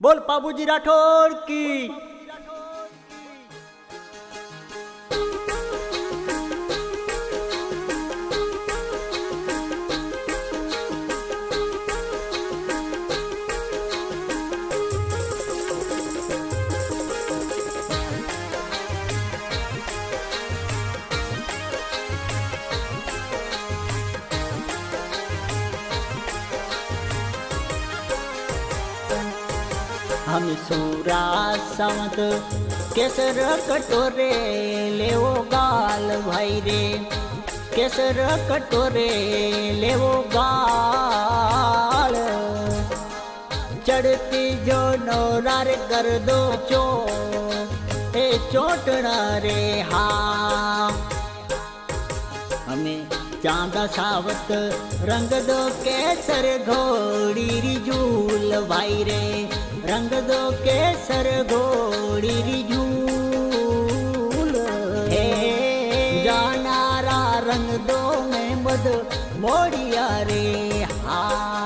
बोल बाबूजी राठौर की। हम सूरा संत केसर कटोरे लेवो गाल भाई रे, केसर कटोरे लेवो गाल। चढ़ती जो नौरार कर दो चो ए चोटना रे हाँ। हमें चांदा सावत रंग दो केसर घोड़ी री झूल भाई रे, रंग दो केसर घोड़ी री झूल। हे जानारा रंग दो में मद मोड़िया रे हाँ।